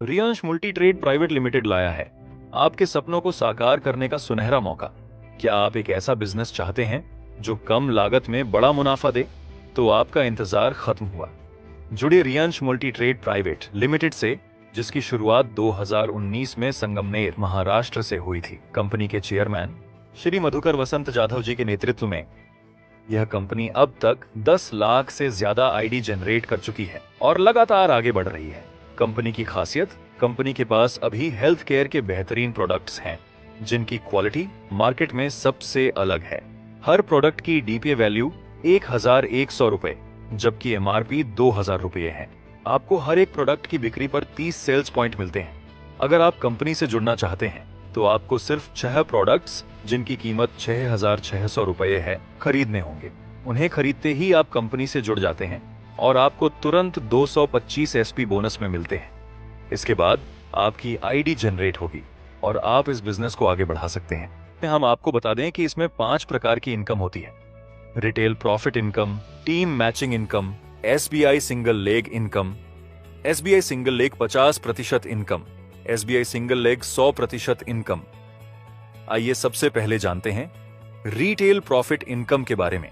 Riyansh multi trade private limited लाया है आपके सपनों को साकार करने का सुनहरा मौका। क्या आप एक ऐसा बिजनेस चाहते हैं जो कम लागत में बड़ा मुनाफा दे? तो आपका इंतजार खत्म हुआ। जुड़े Riyansh multi trade private limited से, जिसकी शुरुआत 2019 में संगमनेर, महाराष्ट्र से हुई थी। कंपनी के चेयरमैन श्री मधुकर वसंत जाधव जी के नेतृत्व में यह कंपनी अब तक 10 लाख से ज्यादा आईडी जनरेट कर चुकी है और लगातार आगे बढ़ रही है। कंपनी की खासियत, कंपनी के पास अभी हेल्थ केयर के बेहतरीन प्रोडक्ट्स हैं जिनकी क्वालिटी मार्केट में सबसे अलग है। हर प्रोडक्ट की डीपीए वैल्यू 1100 रुपए, जबकि एमआरपी 2000 रुपए है। आपको हर एक प्रोडक्ट की बिक्री पर 30 सेल्स पॉइंट मिलते हैं। अगर आप कंपनी से जुड़ना चाहते हैं तो आपको सिर्फ 6 प्रोडक्ट्स जिनकी कीमत 6600 रुपए है खरीदने होंगे। उन्हें खरीदते ही आप कंपनी से जुड़ जाते हैं और आपको तुरंत 225 एसपी बोनस में मिलते हैं। इसके बाद आपकी आईडी जनरेट होगी और आप इस बिजनेस को आगे बढ़ा सकते हैं। हम आपको बता दें कि इसमें 5 प्रकार की इनकम होती है। Retail profit income, team matching income, SBI single leg income, SBI single leg 50% income, SBI single leg 100% income. आइए सबसे पहले जानते हैं रिटेल प्रॉफिट इनकम के बारे में।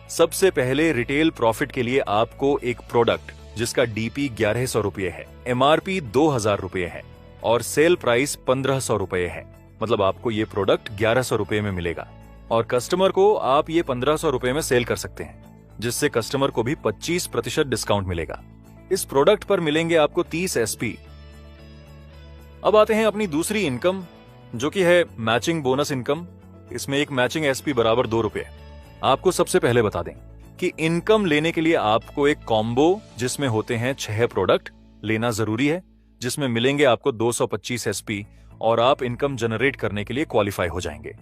सबसे पहले रिटेल प्रॉफिट के लिए आपको एक प्रोडक्ट जिसका डीपी 1100 रुपये है, एमआरपी 2000 रुपये है और सेल प्राइस 1500 रुपये है, मतलब आपको ये प्रोडक्ट 1100 रुपये में मिलेगा और कस्टमर को आप ये 1500 रुपये में सेल कर सकते हैं, जिससे कस्टमर को भी 25% डिस्काउंट मिलेगा। इस प्रोडक्ट पर मिलेंगे आपको 30 एसपी। अब आते हैं अपनी दूसरी इनकम, जो कि है मैचिंग बोनस इनकम। इसमें एक मैचिंग एसपी बराबर 2 रुपये। आपको सबसे पहले बता दें कि इनकम लेने के लिए आपको एक कॉम्बो जिसमें होते हैं 6 प्रोडक्ट लेना जरूरी है, जिसमें मिलेंगे आपको 225 एसपी और आप इनकम जनरेट करने के लिए क्वालिफाई हो जाएंगे।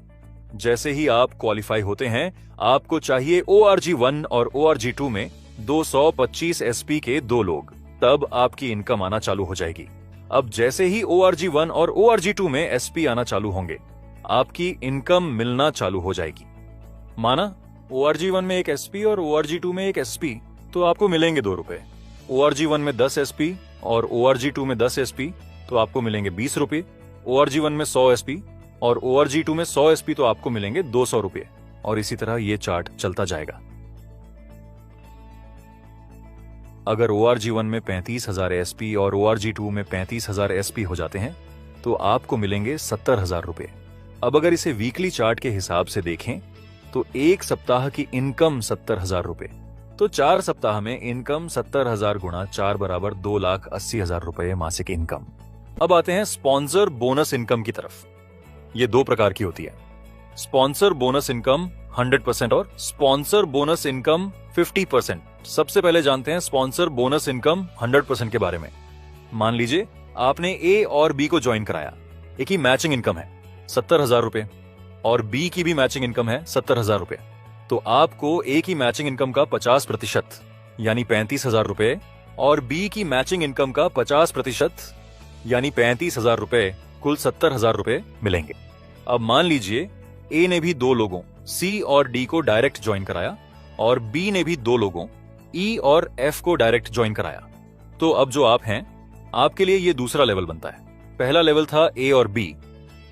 जैसे ही आप क्वालिफाई होते हैं, आपको चाहिए ORG1 और ORG2 में 225 एसपी के 2 लोग, तब आपकी इनकम आना चालू हो जाएगी। अब जैसे ही ORG1 और ORG2 में एसपी आना चालू होंगे, आपकी इनकम मिलना चालू हो जाएगी। माना ORG1 में एक एसपी और ORG2 में एक एसपी, तो आपको मिलेंगे 2 रुपए। ORG1 में 10 एसपी और ORG2 में 10 एसपी, तो आपको मिलेंगे 20 रुपए। ORG1 में 100 एसपी और ORG2 में 100 एसपी, तो आपको मिलेंगे 200 रुपए। और इसी तरह ये चार्ट चलता जाएगा। अगर ORG1 में 35,000 एसपी और ORG2 में 35,000 एसपी हो जाते हैं, तो आपको मिलेंगे 70,000 रुपए। अब अगर इसे वीकली चार्ट के हिसाब से देखें तो एक सप्ताह की इनकम 70,000 रुपए, तो 4 सप्ताह में इनकम 70,000 गुणा 4 बराबर 2,80,000 रुपए मासिक इनकम। अब आते हैं स्पॉन्सर बोनस इनकम की तरफ। ये 2 प्रकार की होती है, स्पॉन्सर बोनस इनकम 100% और स्पॉन्सर बोनस इनकम 50%। सबसे पहले जानते हैं स्पॉन्सर बोनस इनकम 100% के बारे में। मान लीजिए आपने ए और बी को ज्वाइन कराया। एक ही मैचिंग इनकम है 70,000 रुपए और बी की भी मैचिंग इनकम है 70,000 रुपए, तो आपको ए की मैचिंग इनकम का 50% यानी 35,000 रुपए और बी की मैचिंग इनकम का 50% यानी 35,000 रुपए, कुल 70,000 रुपए मिलेंगे। अब मान लीजिए ए ने भी 2 लोगों सी और डी को डायरेक्ट ज्वाइन कराया और बी ने भी 2 लोगों ई और एफ को डायरेक्ट ज्वाइन कराया, तो अब जो आप हैं, आपके लिए ये दूसरा लेवल बनता है। पहला लेवल था ए और बी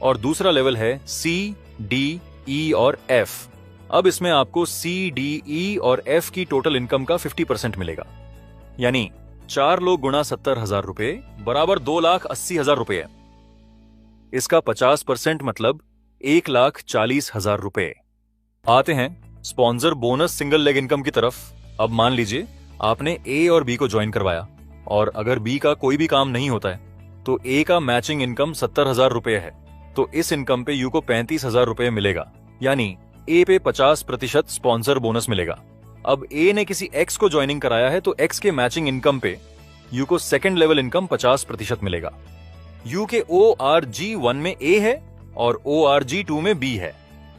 और दूसरा लेवल है सी, डी, ई और एफ। अब इसमें आपको सी, डी, ई और एफ की टोटल इनकम का 50% मिलेगा, यानी 4 लोग गुणा 70,000 रुपए बराबर 2,80,000 रुपए है। इसका 50% मतलब 1,40,000 रुपए। आते हैं sponsor bonus single leg income की तरफ। अब मान लीजिए आपने ए और बी को ज्वाइन करवाया और अगर बी का कोई भी काम नहीं होता है, तो ए का मैचिंग इनकम 70,000 रुपए है, तो इस इनकम पे यू को 35,000 रुपए मिलेगा, यानी ए पे 50% स्पॉन्सर बोनस मिलेगा। अब ए ने किसी एक्स को ज्वाइनिंग कराया है, तो एक्स के मैचिंग इनकम पे यू को सेकंड लेवल इनकम 50% मिलेगा। यू के ORG1 में ए है और ORG2 में बी है।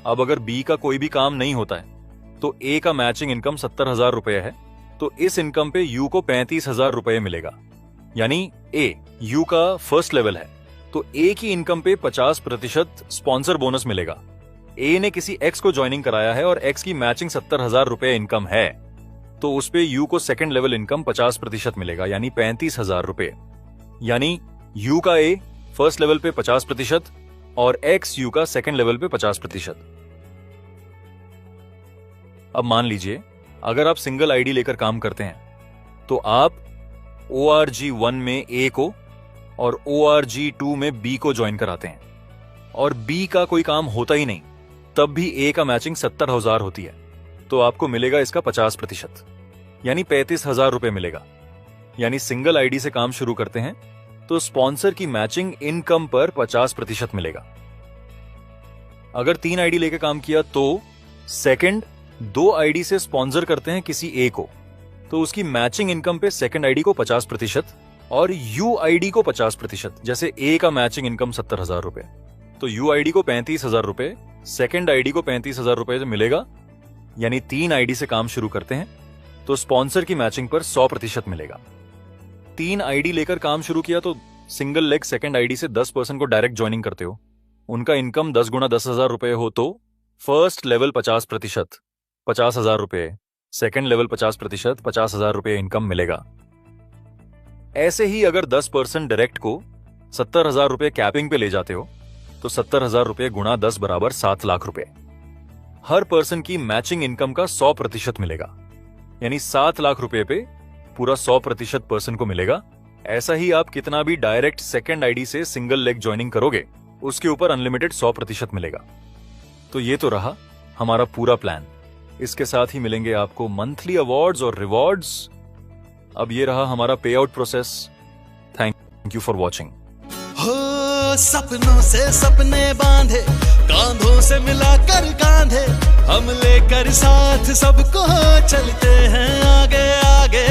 अब अगर बी का कोई भी काम नहीं होता है, तो ए का मैचिंग इनकम 70,000 रुपए है, तो इस इनकम पे यू को 35,000 रुपए मिलेगा, यानी ए यू का फर्स्ट लेवल है, तो ए की इनकम पे 50% स्पॉन्सर बोनस मिलेगा। ए ने किसी एक्स को ज्वाइनिंग कराया है और एक्स की मैचिंग 70,000 रुपए इनकम है, तो उस पे यू को सेकंड लेवल इनकम 50% मिलेगा, यानी 35,000 रुपए। यानी यू का ए फर्स्ट लेवल पे 50% और एक्स यू का सेकेंड लेवल पे 50%। अब मान लीजिए अगर आप सिंगल आईडी लेकर काम करते हैं तो आप ORG1 में ए को और ORG2 में बी को ज्वाइन कराते हैं और बी का कोई काम होता ही नहीं, तब भी ए का मैचिंग 70,000 होती है, तो आपको मिलेगा इसका 50%, यानी 35,000 रुपए मिलेगा। यानी सिंगल आईडी से काम शुरू करते हैं तो स्पॉन्सर की मैचिंग इनकम पर 50% मिलेगा। अगर 3 आईडी लेकर काम किया तो सेकंड 2 आईडी से स्पॉन्सर करते हैं किसी ए को, तो उसकी मैचिंग इनकम पे सेकंड आईडी को 50% और यू आईडी को 50%। जैसे ए का मैचिंग इनकम 70,000 रुपए, तो यू आईडी को 35,000 रुपए, सेकंड आईडी को 35,000 रुपए मिलेगा। यानी 3 आईडी से काम शुरू करते हैं तो स्पॉन्सर की मैचिंग पर 100% मिलेगा। 3 आईडी लेकर काम शुरू किया तो सिंगल लेग सेकंड आईडी से 10% को डायरेक्ट ज्वाइनिंग करते हो, उनका इनकम 10 गुना 10,000 रुपए हो तो फर्स्ट लेवल 50%, 50,000 रुपए, सेकंड लेवल 50%, 50,000 रुपए इनकम मिलेगा। ऐसे ही अगर 10% डायरेक्ट को 70,000 रुपए कैपिंग पे ले जाते हो तो 70,000 रुपए गुणा 10 बराबर 7 लाख रुपए। हर पर्सन की मैचिंग इनकम का 100% मिलेगा, यानी 7 लाख रुपए पे पूरा 100% पर्सन को मिलेगा। ऐसा ही आप कितना भी डायरेक्ट सेकंड आईडी से सिंगल लेग ज्वाइनिंग करोगे उसके ऊपर अनलिमिटेड 100% मिलेगा। तो ये तो रहा हमारा पूरा प्लान। इसके साथ ही मिलेंगे आपको मंथली अवार्ड्स और रिवॉर्ड्स। अब ये रहा हमारा पे out process. Thank you for watching. हो सपनों से सपने बांधे, कांधों से मिलाकर कांधे, हम लेकर साथ सबको चलते हैं आगे आगे।